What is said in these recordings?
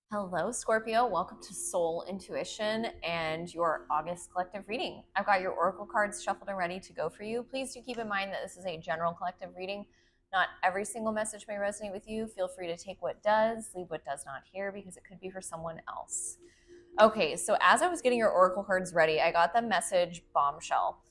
Hello, Scorpio. Welcome to Soul Intuition and your August collective reading. I've got your oracle cards shuffled and ready to go for you. Please do keep in mind that this is a general collective reading. Not every single message may resonate with you. Feel free to take what does, leave what does not here, because it could be for someone else. Okay, so as I was getting your oracle cards ready, I got the message bombshell.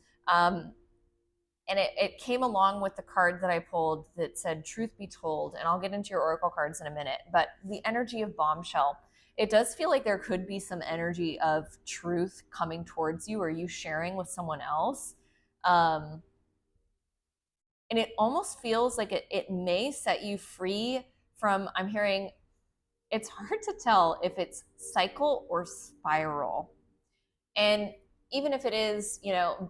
And it came along with the card that I pulled that said truth be told, and I'll get into your oracle cards in a minute. But the energy of bombshell, it does feel like there could be some energy of truth coming towards you or you sharing with someone else. um, and it almost feels like it may set you free from, I'm hearing, it's hard to tell if it's cycle or spiral. And even if it is,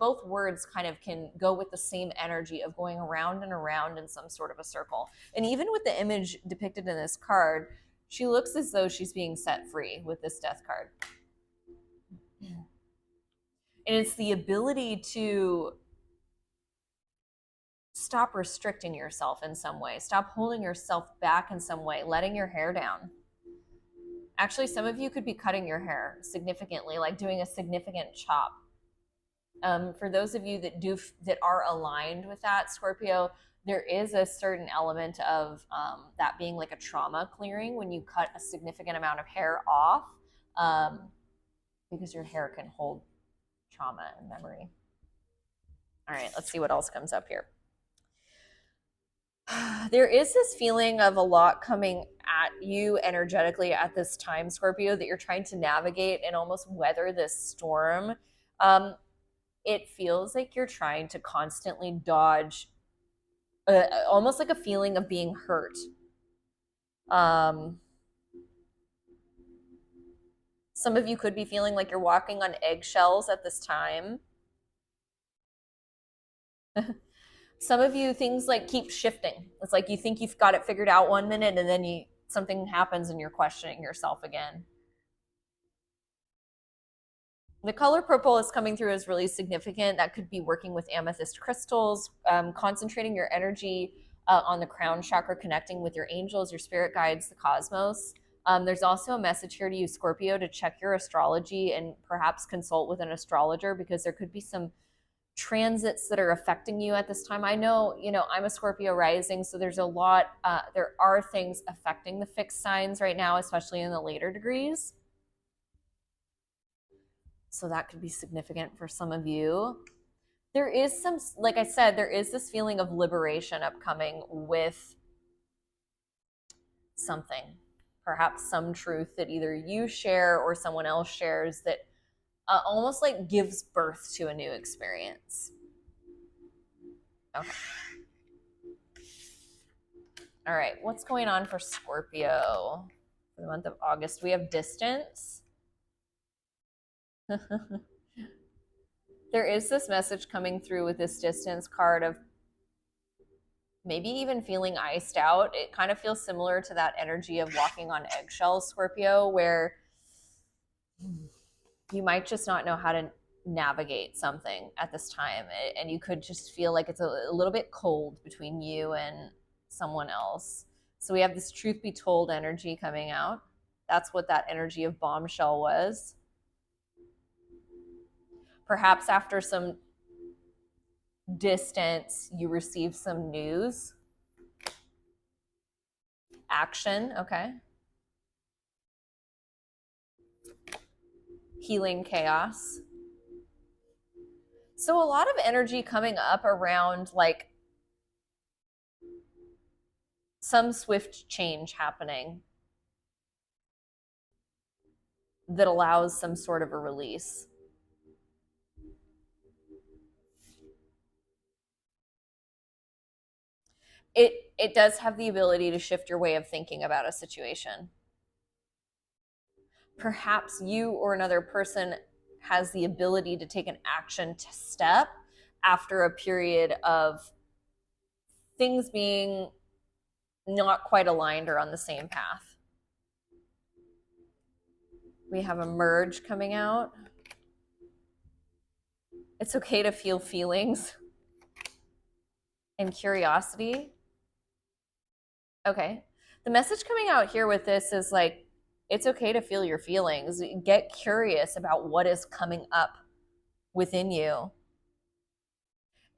both words kind of can go with the same energy of going around and around in some sort of a circle. And even with the image depicted in this card, she looks as though she's being set free with this death card. And it's the ability to stop restricting yourself in some way, stop holding yourself back in some way, letting your hair down. Actually, some of you could be cutting your hair significantly, like doing a significant chop. For those of you that are aligned with that, Scorpio, there is a certain element of that being like a trauma clearing when you cut a significant amount of hair off, because your hair can hold trauma and memory. All right, let's see what else comes up here. There is this feeling of a lot coming at you energetically at this time, Scorpio, that you're trying to navigate and almost weather this storm. It feels like you're trying to constantly dodge almost like a feeling of being hurt. Some of you could be feeling like you're walking on eggshells at this time. Some of you, things like keep shifting. It's like you think you've got it figured out one minute and then something happens and you're questioning yourself again. The color purple is coming through as really significant. That could be working with amethyst crystals, concentrating your energy on the crown chakra, connecting with your angels, your spirit guides, the cosmos. There's also a message here to you, Scorpio, to check your astrology and perhaps consult with an astrologer, because there could be some transits that are affecting you at this time. I know, I'm a Scorpio rising, so there's a lot, there are things affecting the fixed signs right now, especially in the later degrees. So that could be significant for some of you. There is some, like I said, there is this feeling of liberation upcoming with something, perhaps some truth that either you share or someone else shares that almost like gives birth to a new experience. Okay. All right, what's going on for Scorpio for the month of August? We have distance. There is this message coming through with this distance card of maybe even feeling iced out. It kind of feels similar to that energy of walking on eggshells, Scorpio, where you might just not know how to navigate something at this time. And you could just feel like it's a little bit cold between you and someone else. So we have this truth be told energy coming out. That's what that energy of bombshell was. Perhaps after some distance, you receive some news. Action, okay. Healing chaos. So a lot of energy coming up around like some swift change happening that allows some sort of a release. It does have the ability to shift your way of thinking about a situation. Perhaps you or another person has the ability to take an action step after a period of things being not quite aligned or on the same path. We have a merge coming out. It's okay to feel feelings and curiosity. Okay. The message coming out here with this is like It's okay to feel your feelings. Get curious about what is coming up within you.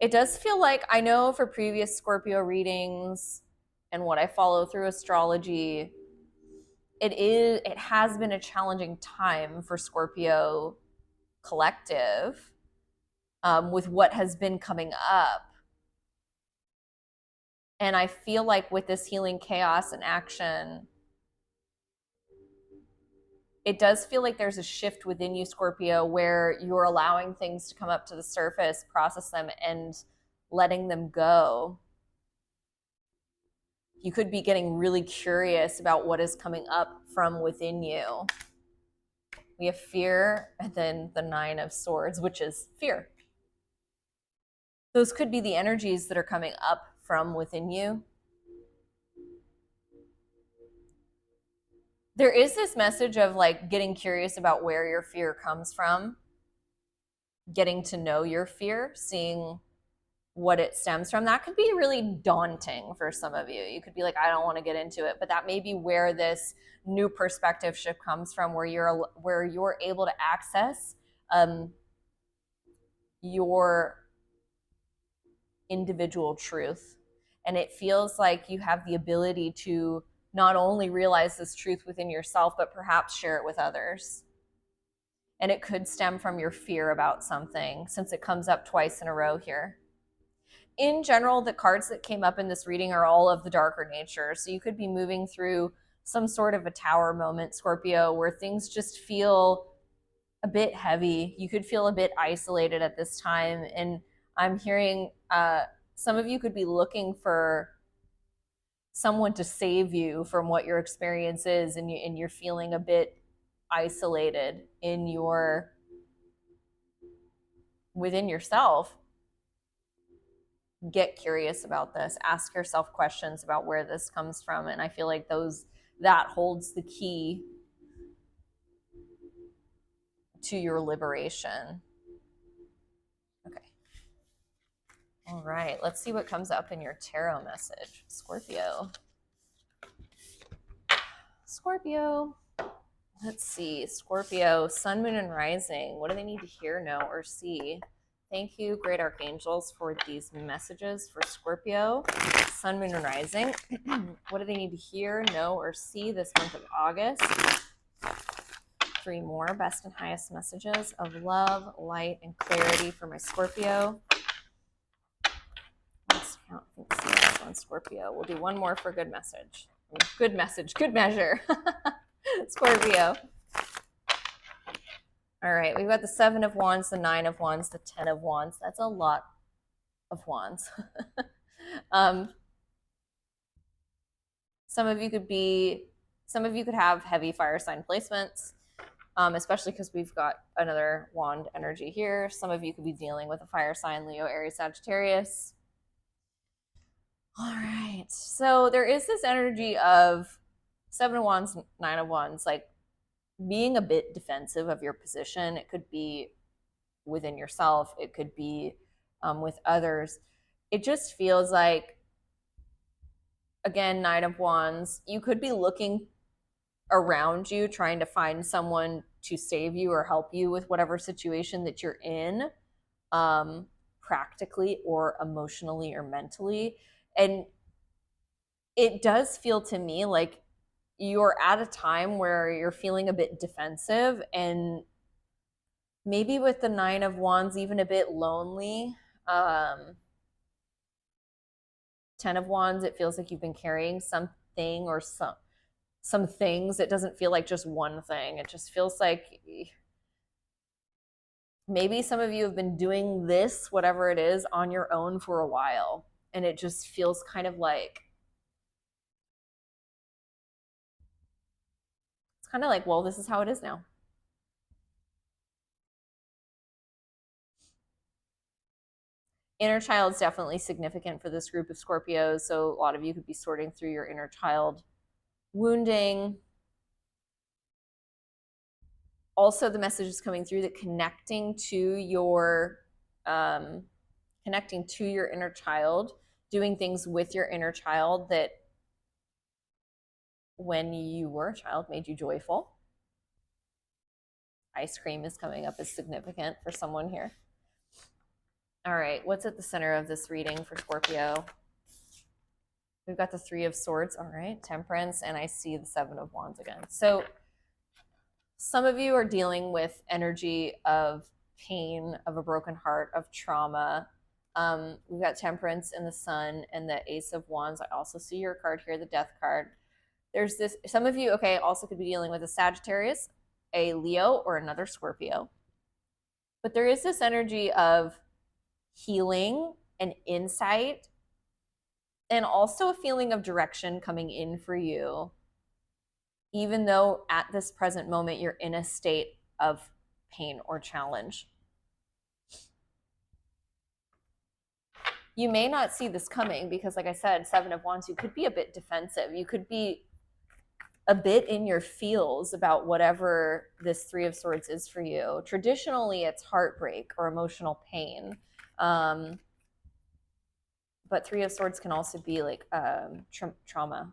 It does feel like, I know for previous Scorpio readings and what I follow through astrology, it has been a challenging time for Scorpio collective, with what has been coming up. And I feel like with this healing chaos and action, it does feel like there's a shift within you, Scorpio, where you're allowing things to come up to the surface, process them, and letting them go. You could be getting really curious about what is coming up from within you. We have fear, and then the Nine of Swords, which is fear. Those could be the energies that are coming up from within you. There is this message of like getting curious about where your fear comes from, getting to know your fear, seeing what it stems from. That could be really daunting for some of you. You could be like, I don't want to get into it, but that may be where this new perspective shift comes from, where you're able to access your individual truth. And it feels like you have the ability to not only realize this truth within yourself, but perhaps share it with others. And it could stem from your fear about something, since it comes up twice in a row here. In general, the cards that came up in this reading are all of the darker nature. So you could be moving through some sort of a tower moment, Scorpio, where things just feel a bit heavy. You could feel a bit isolated at this time. And I'm hearing some of you could be looking for someone to save you from what your experience is, and you're feeling a bit isolated within yourself. Get curious about this. Ask yourself questions about where this comes from, and I feel like that holds the key to your liberation. Okay. All right, let's see what comes up in your tarot message, Scorpio. Scorpio. Let's see, Scorpio, Sun, Moon, and Rising. What do they need to hear, know, or see? Thank you, great archangels, for these messages for Scorpio, Sun, Moon, and Rising. What do they need to hear, know, or see this month of August? 3 more best and highest messages of love, light, and clarity for my Scorpio. Let's count. See this one, Scorpio. We'll do one more for good message. Good message, good measure. Scorpio. All right, we've got the 7 of Wands, the 9 of Wands, the 10 of Wands. That's a lot of Wands. Some of you could have heavy fire sign placements, especially because we've got another wand energy here. Some of you could be dealing with a fire sign, Leo, Aries, Sagittarius. All right, so there is this energy of 7 of Wands, 9 of Wands, like being a bit defensive of your position. It could be within yourself. It could be with others. It just feels like, again, 9 of Wands, you could be looking around you, trying to find someone to save you or help you with whatever situation that you're in, practically or emotionally or mentally. And it does feel to me like you're at a time where you're feeling a bit defensive, and maybe with the 9 of Wands, even a bit lonely. 10 of Wands, it feels like you've been carrying something or some things. It doesn't feel like just one thing. It just feels like maybe some of you have been doing this, whatever it is, on your own for a while. And it just feels kind of like, it's kind of like, well, this is how it is now. Inner child is definitely significant for this group of Scorpios. So a lot of you could be sorting through your inner child wounding. Also, the message is coming through that connecting to your inner child, doing things with your inner child that when you were a child made you joyful. Ice cream is coming up as significant for someone here. All right, what's at the center of this reading for Scorpio? We've got the Three of Swords, all right, Temperance, and I see the Seven of Wands again. So some of you are dealing with energy of pain, of a broken heart, of trauma. We've got Temperance and the Sun and the Ace of Wands. I also see your card here, the Death card. There's this, some of you, okay, also could be dealing with a Sagittarius, a Leo, or another Scorpio. But there is this energy of healing and insight, and also a feeling of direction coming in for you, even though at this present moment you're in a state of pain or challenge. You may not see this coming because, like I said, Seven of Wands, you could be a bit defensive. You could be a bit in your feels about whatever this Three of Swords is for you. Traditionally, it's heartbreak or emotional pain. But Three of Swords can also be like trauma.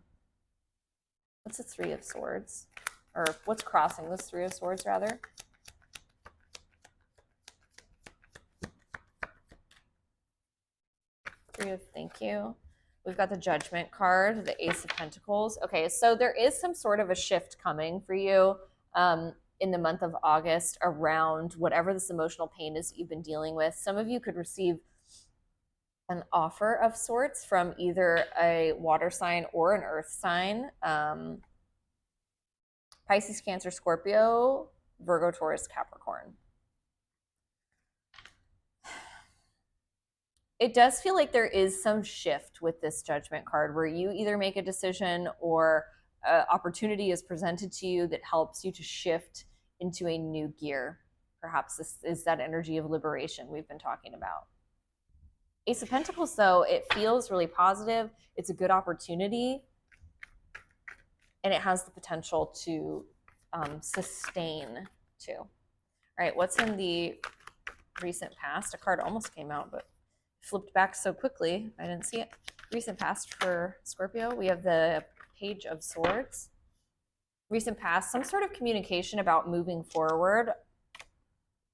What's the Three of Swords? Or what's crossing this Three of Swords, rather? Thank you. We've got the Judgment card, the Ace of Pentacles. Okay, so there is some sort of a shift coming for you in the month of August around whatever this emotional pain is that you've been dealing with. Some of you could receive an offer of sorts from either a water sign or an earth sign. Pisces, Cancer, Scorpio, Virgo, Taurus, Capricorn. It does feel like there is some shift with this Judgment card where you either make a decision or opportunity is presented to you that helps you to shift into a new gear. Perhaps this is that energy of liberation we've been talking about. Ace of Pentacles, though, it feels really positive. It's a good opportunity, and it has the potential to sustain too. All right, what's in the recent past? A card almost came out, but flipped back so quickly I didn't see it. Recent past for Scorpio, we have the Page of Swords. Recent past, some sort of communication about moving forward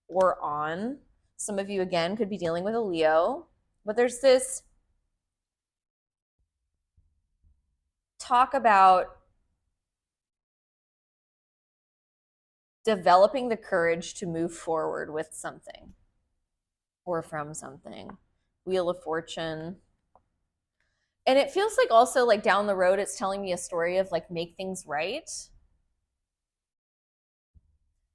or on. Some of you, again, could be dealing with a Leo, but there's this talk about developing the courage to move forward with something or from something. Wheel of Fortune. And it feels like also like down the road, it's telling me a story of like make things right.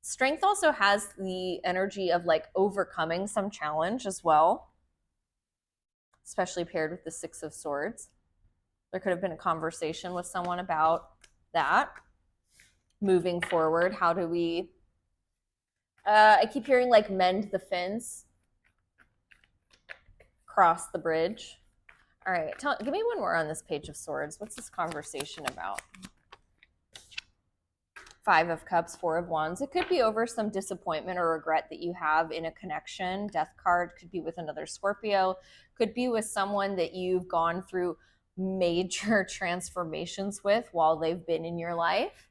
Strength also has the energy of like overcoming some challenge as well, especially paired with the Six of Swords. There could have been a conversation with someone about that. Moving forward, how do we, I keep hearing like mend the fence, cross the bridge. All right, give me one more on this Page of Swords. What's this conversation about? Five of Cups, Four of Wands. It could be over some disappointment or regret that you have in a connection. Death card could be with another Scorpio. Could be with someone that you've gone through major transformations with while they've been in your life.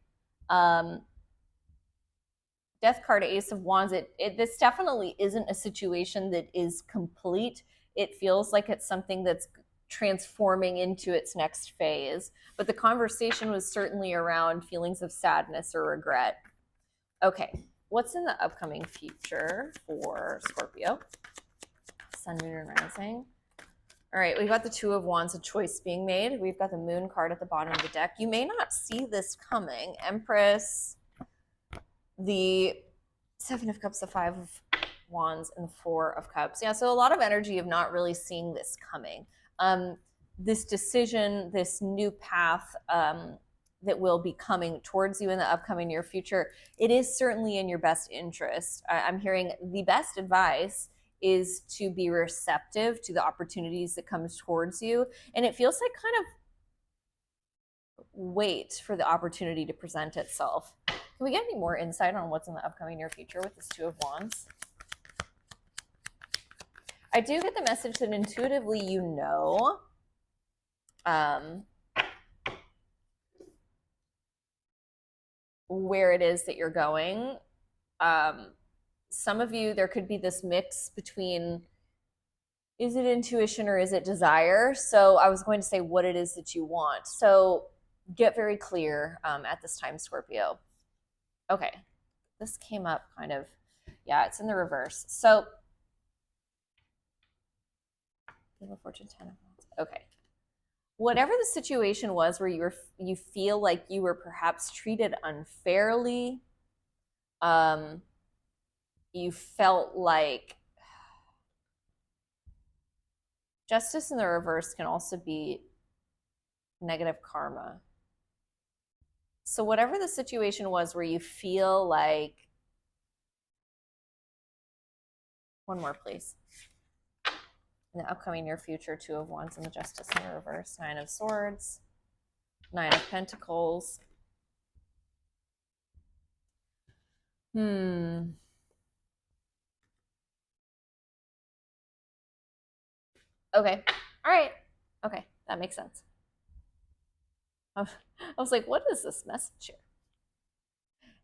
Death card, Ace of Wands. This definitely isn't a situation that is complete. It feels like it's something that's transforming into its next phase. But the conversation was certainly around feelings of sadness or regret. Okay, what's in the upcoming future for Scorpio? Sun, Moon, and Rising. All right, we've got the Two of Wands, a choice being made. We've got the Moon card at the bottom of the deck. You may not see this coming. Empress, the Seven of Cups, the Five of Wands, and the Four of Cups. Yeah, so a lot of energy of not really seeing this coming. This decision, this new path that will be coming towards you in the upcoming near future, it is certainly in your best interest. I'm hearing the best advice is to be receptive to the opportunities that comes towards you. And it feels like kind of wait for the opportunity to present itself. Can we get any more insight on what's in the upcoming near future with this Two of Wands? I do get the message that intuitively you know where it is that you're going. Um, some of you, there could be this mix between, is it intuition or is it desire? So I was going to say what it is that you want. So get very clear at this time, Scorpio. Okay, this came up kind of, yeah, it's in the reverse. So, Fortune 10 of Wands. Okay. Whatever the situation was where you feel like you were perhaps treated unfairly, you felt like justice in the reverse can also be negative karma. So whatever the situation was where you feel like, one more please, in the upcoming near future, Two of Wands and the Justice in the reverse, Nine of Swords, Nine of Pentacles. Okay. All right. Okay. That makes sense. I was like, what is this message here?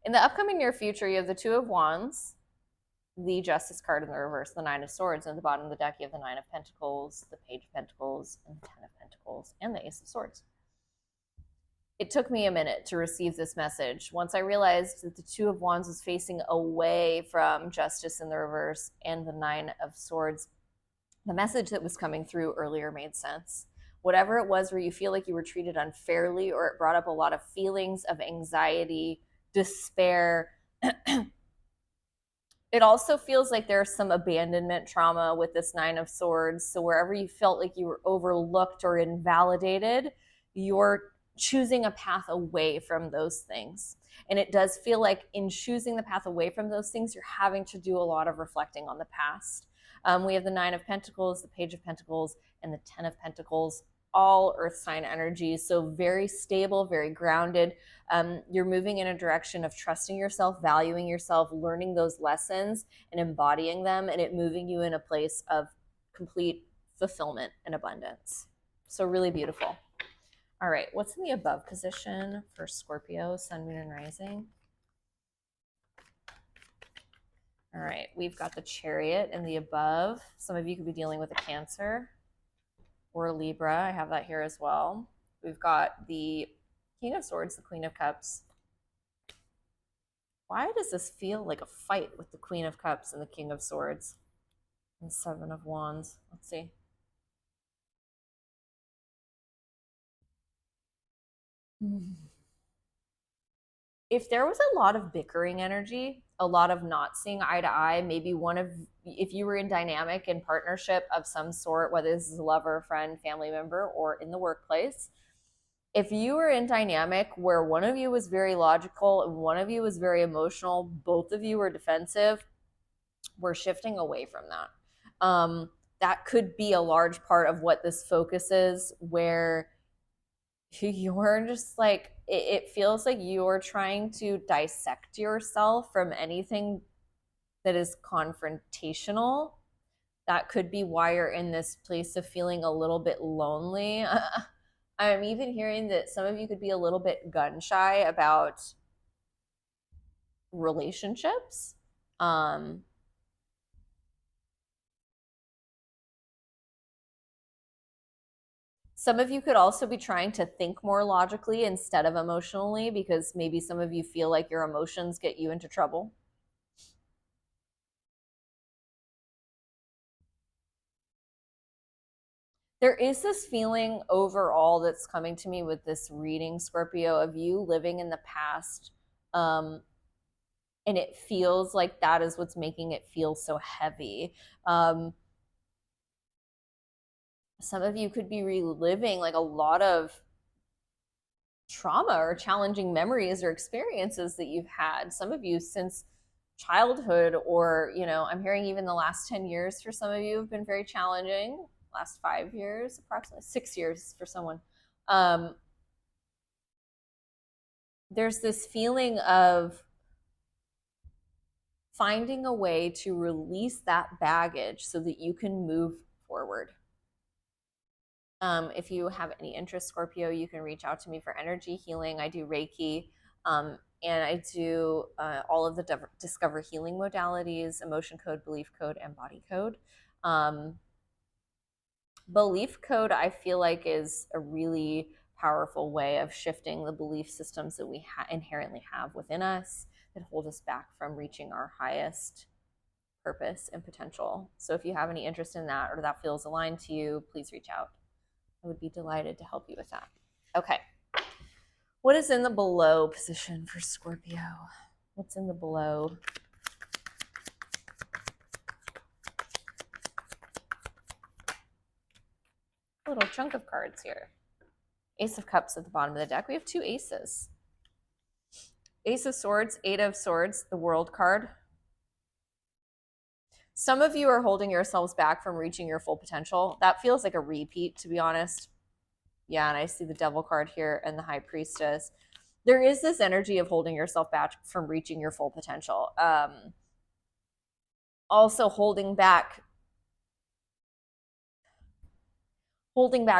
In the upcoming near future, you have the Two of Wands, the Justice card in the reverse, the Nine of Swords, and at the bottom of the deck, you have the Nine of Pentacles, the Page of Pentacles, and the Ten of Pentacles, and the Ace of Swords. It took me a minute to receive this message. Once I realized that the Two of Wands was facing away from Justice in the reverse and the Nine of Swords, the message that was coming through earlier made sense. Whatever it was where you feel like you were treated unfairly, or it brought up a lot of feelings of anxiety, despair. It also feels like there's some abandonment trauma with this Nine of Swords. So wherever you felt like you were overlooked or invalidated, you're choosing a path away from those things. And it does feel like in choosing the path away from those things, you're having to do a lot of reflecting on the past. We have the Nine of Pentacles, the Page of Pentacles, and the Ten of Pentacles, all earth sign energies. So very stable, very grounded. You're moving in a direction of trusting yourself, valuing yourself, learning those lessons and embodying them, and it moving you in a place of complete fulfillment and abundance. So really beautiful. All right, what's in the above position for Scorpio, Sun, Moon, and Rising? All right, we've got the Chariot in the above. Some of you could be dealing with a Cancer or a Libra. I have that here as well. We've got the King of Swords, the Queen of Cups. Why does this feel like a fight with the Queen of Cups and the King of Swords and Seven of Wands? Let's see. If there was a lot of bickering energy, a lot of not seeing eye to eye, maybe if you were in dynamic and partnership of some sort, whether this is a lover, friend, family member, or in the workplace, if you were in dynamic where one of you was very logical and one of you was very emotional, both of you were defensive, we're shifting away from that. That could be a large part of what this focus is, where you're just like, it feels like you're trying to dissect yourself from anything that is confrontational. That could be why you're in this place of feeling a little bit lonely. I'm even hearing that some of you could be a little bit gun shy about relationships. Some of you could also be trying to think more logically instead of emotionally, because maybe some of you feel like your emotions get you into trouble. There is this feeling overall that's coming to me with this reading, Scorpio, of you living in the past. And it feels like that is what's making it feel so heavy. Some of you could be reliving like a lot of trauma or challenging memories or experiences that you've had. Some of you since childhood, or, I'm hearing even the last 10 years for some of you have been very challenging. Last 5 years, approximately 6 years for someone. There's this feeling of finding a way to release that baggage so that you can move forward. If you have any interest, Scorpio, you can reach out to me for energy healing. I do Reiki. and I do all of the Discover Healing modalities, emotion code, belief code, and body code. Belief code, I feel like, is a really powerful way of shifting the belief systems that we inherently have within us that hold us back from reaching our highest purpose and potential. So if you have any interest in that or that feels aligned to you, please reach out. I would be delighted to help you with that. Okay. What is in the below position for Scorpio? What's in the below? A little chunk of cards here. Ace of Cups at the bottom of the deck. We have two aces. Ace of Swords, Eight of Swords, the World card. Some of you are holding yourselves back from reaching your full potential. That feels like a repeat, to be honest. Yeah, and I see the Devil card here and the High Priestess. There is this energy of holding yourself back from reaching your full potential. Also holding back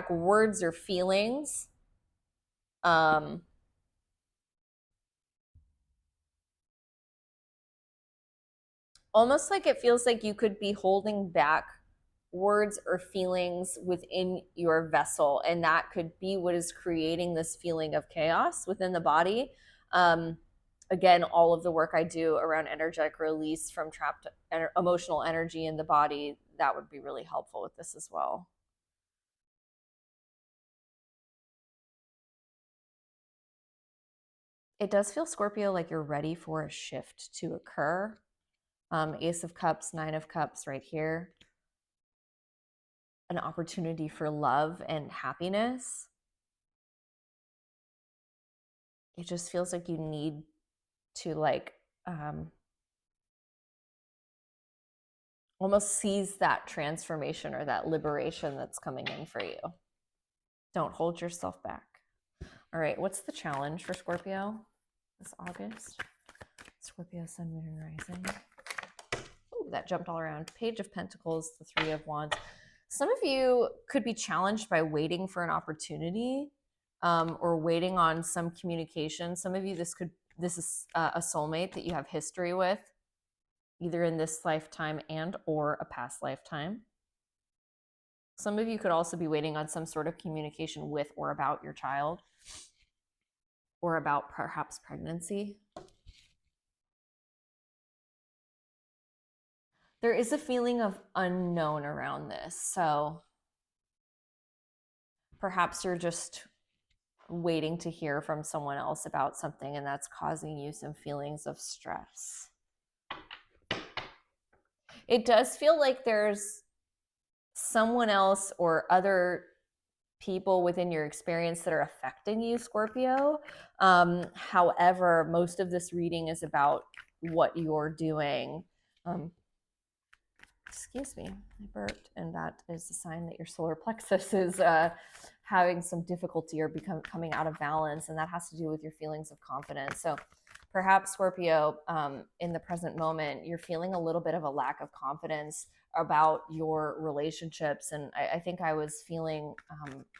words or feelings. Almost like it feels like you could be holding back words or feelings within your vessel, and that could be what is creating this feeling of chaos within the body. Again, all of the work I do around energetic release from trapped emotional energy in the body, that would be really helpful with this as well. It does feel, Scorpio, like you're ready for a shift to occur. Ace of Cups, Nine of Cups right here. An opportunity for love and happiness. It just feels like you need to almost seize that transformation or that liberation that's coming in for you. Don't hold yourself back. All right, what's the challenge for Scorpio this August? Scorpio, Sun, Moon, and Rising. Ooh, that jumped all around. Page of Pentacles, the Three of Wands. Some of you could be challenged by waiting for an opportunity or waiting on some communication. Some of you, this is a soulmate that you have history with, either in this lifetime and or a past lifetime. Some of you could also be waiting on some sort of communication with or about your child or about perhaps pregnancy. There is a feeling of unknown around this. So perhaps you're just waiting to hear from someone else about something, and that's causing you some feelings of stress. It does feel like there's someone else or other people within your experience that are affecting you, Scorpio. However, most of this reading is about what you're doing. Excuse me, I burped, and that is a sign that your solar plexus is having some difficulty or coming out of balance, and that has to do with your feelings of confidence. So perhaps, Scorpio, in the present moment, you're feeling a little bit of a lack of confidence about your relationships. And I think I was feeling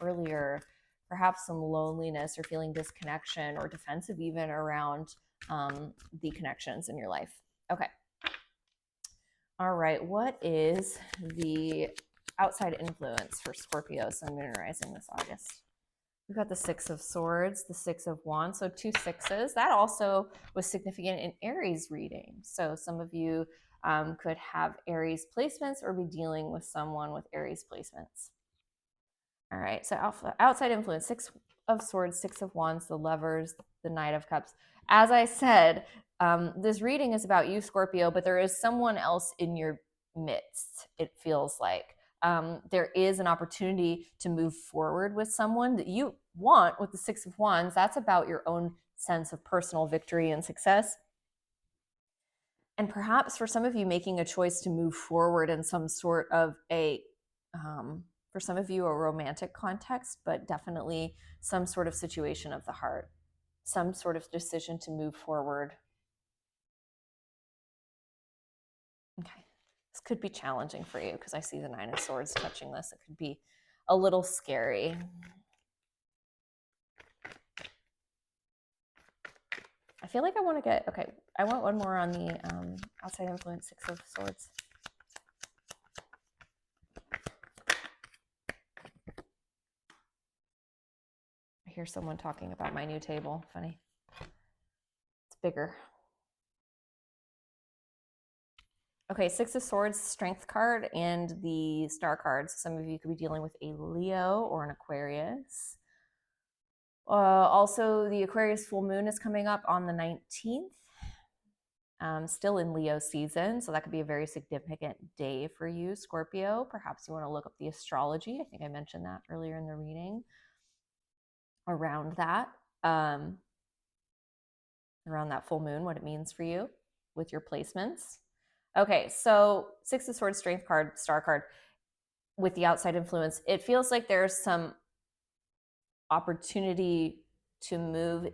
earlier perhaps some loneliness or feeling disconnection or defensive even around the connections in your life. Okay. All right, what is the outside influence for Scorpio, Sun, Moon, and Rising this August? We've got the Six of Swords, the Six of Wands, so two sixes. That also was significant in Aries reading. So some of you could have Aries placements or be dealing with someone with Aries placements. All right, so outside influence, Six of Swords, Six of Wands, the Lovers, the Knight of Cups. As I said, this reading is about you, Scorpio, but there is someone else in your midst, it feels like. There is an opportunity to move forward with someone that you want with the Six of Wands. That's about your own sense of personal victory and success. And perhaps for some of you, making a choice to move forward in some sort of for some of you, a romantic context, but definitely some sort of situation of the heart, some sort of decision to move forward. Okay. This could be challenging for you because I see the Nine of Swords touching this. It could be a little scary. I feel like I want to get, okay, I want one more on the outside influence, Six of Swords. I hear someone talking about my new table. Funny. It's bigger. Okay, Six of Swords, Strength card, and the Star cards. Some of you could be dealing with a Leo or an Aquarius. Also, the Aquarius full moon is coming up on the 19th. Still in Leo season, so that could be a very significant day for you, Scorpio. Perhaps you want to look up the astrology. I think I mentioned that earlier in the reading. Around that, around that full moon, what it means for you with your placements. Okay, so Six of Swords, Strength card, Star card, with the outside influence, it feels like there's some opportunity to move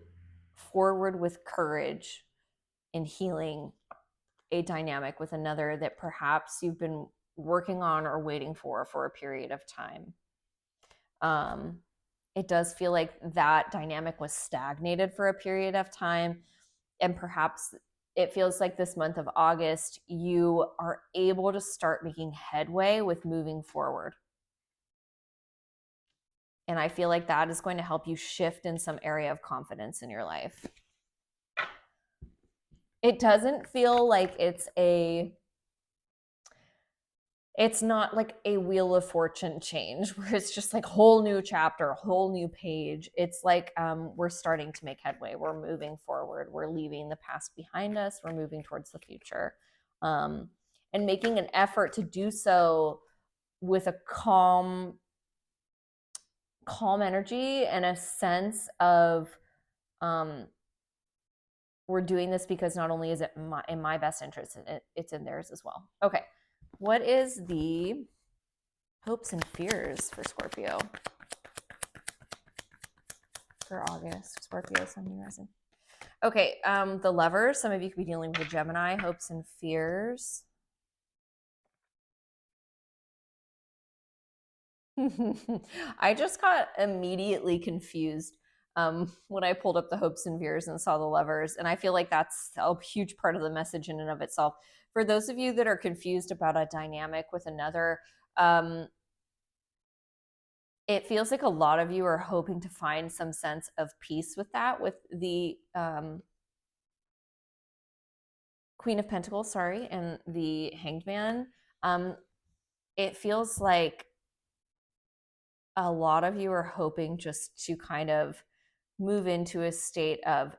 forward with courage in healing a dynamic with another that perhaps you've been working on or waiting for a period of time. It does feel like that dynamic was stagnated for a period of time, and perhaps it feels like this month of August, you are able to start making headway with moving forward. And I feel like that is going to help you shift in some area of confidence in your life. It doesn't feel like it's not like a Wheel of Fortune change where it's just like whole new chapter, whole new page. It's like we're starting to make headway. We're moving forward. We're leaving the past behind us. We're moving towards the future, and making an effort to do so with a calm energy and a sense of we're doing this because not only is it in my best interest, it's in theirs as well. Okay. What is the hopes and fears for Scorpio for August? Scorpio, Sun, Moon, Rising. Okay, the Lovers. Some of you could be dealing with a Gemini. Hopes and fears. I just got immediately confused when I pulled up the hopes and fears and saw the Lovers, and I feel like that's a huge part of the message in and of itself. For those of you that are confused about a dynamic with another, it feels like a lot of you are hoping to find some sense of peace with that, with the Queen of Pentacles, and the Hanged Man. It feels like a lot of you are hoping just to kind of move into a state of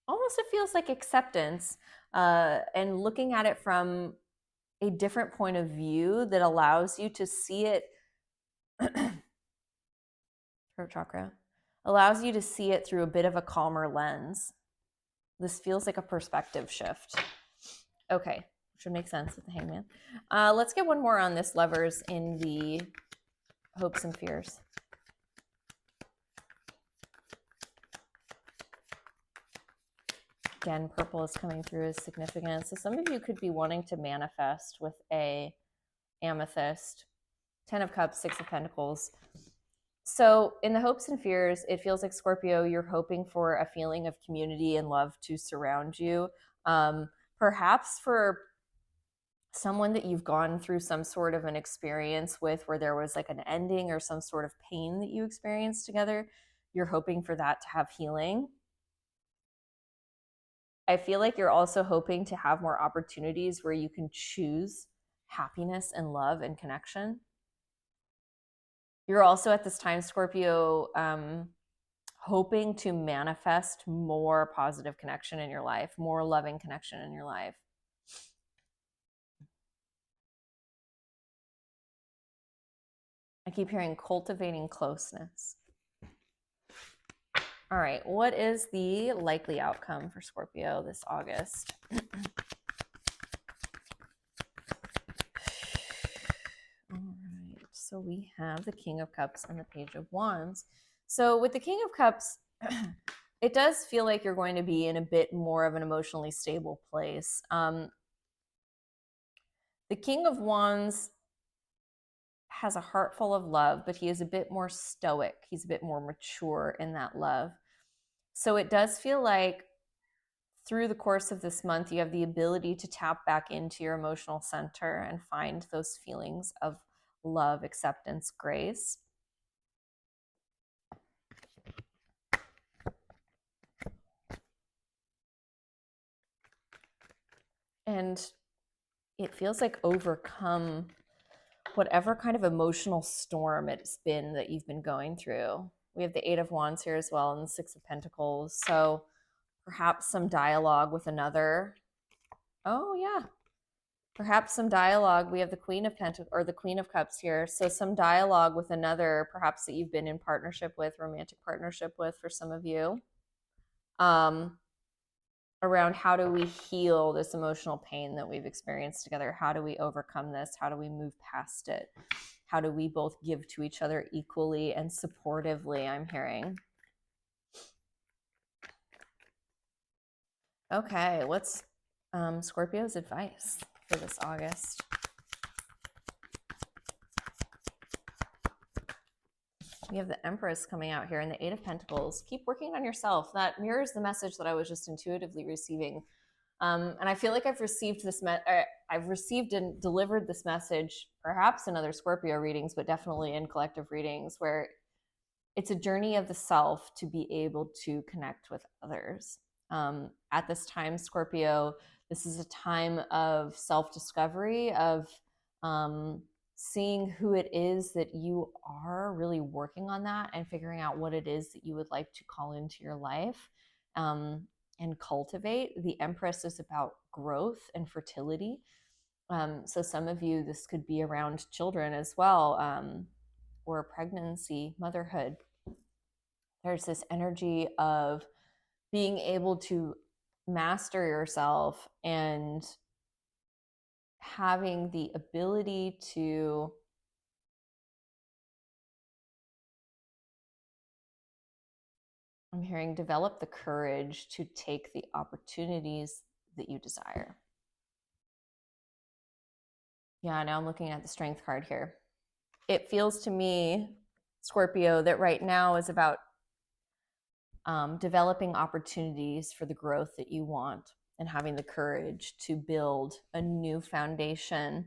almost, it feels like acceptance, and looking at it from a different point of view that allows you to see it throat chakra, allows you to see it through a bit of a calmer lens. This feels like a perspective shift. Okay, should make sense with the Hangman. Let's get one more on this Lovers in the hopes and fears. Again, purple is coming through as significant. So some of you could be wanting to manifest with a amethyst, 10 of Cups, 6 of Pentacles. So in the hopes and fears, it feels like, Scorpio, you're hoping for a feeling of community and love to surround you. Perhaps for someone that you've gone through some sort of an experience with where there was like an ending or some sort of pain that you experienced together, you're hoping for that to have healing. I feel like you're also hoping to have more opportunities where you can choose happiness and love and connection. You're also at this time, Scorpio, hoping to manifest more positive connection in your life, more loving connection in your life. I keep hearing cultivating closeness. All right, what is the likely outcome for Scorpio this August? All right, so we have the King of Cups and the Page of Wands. So with the King of Cups, it does feel like you're going to be in a bit more of an emotionally stable place. The King of Wands has a heart full of love, but he is a bit more stoic. He's a bit more mature in that love. So it does feel like through the course of this month, you have the ability to tap back into your emotional center and find those feelings of love, acceptance, grace. And it feels like overcome whatever kind of emotional storm it's been that you've been going through. We have the Eight of Wands here as well and the Six of Pentacles. So perhaps some dialogue with another. Oh, yeah. Perhaps some dialogue. We have the Queen of Pentacles or the Queen of Cups here. So some dialogue with another, perhaps that you've been in partnership with, romantic partnership with for some of you. Around how do we heal this emotional pain that we've experienced together? How do we overcome this? How do we move past it? How do we both give to each other equally and supportively? I'm hearing. Okay, what's Scorpio's advice for this August? We have the Empress coming out here and the Eight of Pentacles. Keep working on yourself. That mirrors the message that I was just intuitively receiving. And I feel like I've received this, I've received and delivered this message, perhaps in other Scorpio readings, but definitely in collective readings, where it's a journey of the self to be able to connect with others. At this time, Scorpio, this is a time of self-discovery, of seeing who it is that you are, really working on that and figuring out what it is that you would like to call into your life and cultivate. The Empress is about growth and fertility. So some of you, this could be around children as well, or pregnancy, motherhood. There's this energy of being able to master yourself and having the ability to I'm hearing develop the courage to take the opportunities that you desire. Yeah, now I'm looking at the Strength card here. It feels to me, Scorpio, that right now is about developing opportunities for the growth that you want and having the courage to build a new foundation.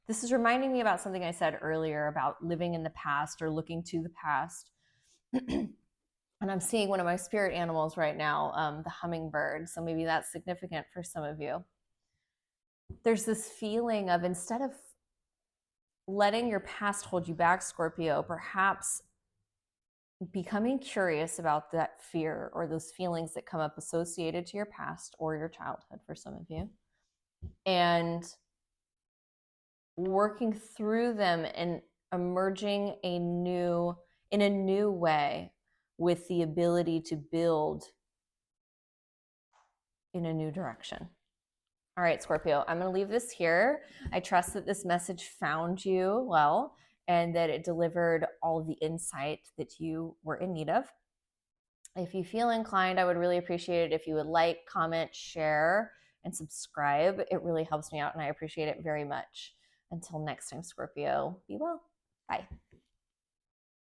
This is reminding me about something I said earlier about living in the past or looking to the past. And I'm seeing one of my spirit animals right now, the hummingbird. So maybe that's significant for some of you. There's this feeling of, instead of letting your past hold you back, Scorpio, perhaps becoming curious about that fear or those feelings that come up associated to your past or your childhood for some of you, and working through them and emerging in a new way with the ability to build in a new direction. All right, Scorpio, I'm going to leave this here. I trust that this message found you well and that it delivered all of the insight that you were in need of. If you feel inclined, I would really appreciate it if you would like, comment, share, and subscribe. It really helps me out and I appreciate it very much. Until next time, Scorpio, be well. Bye.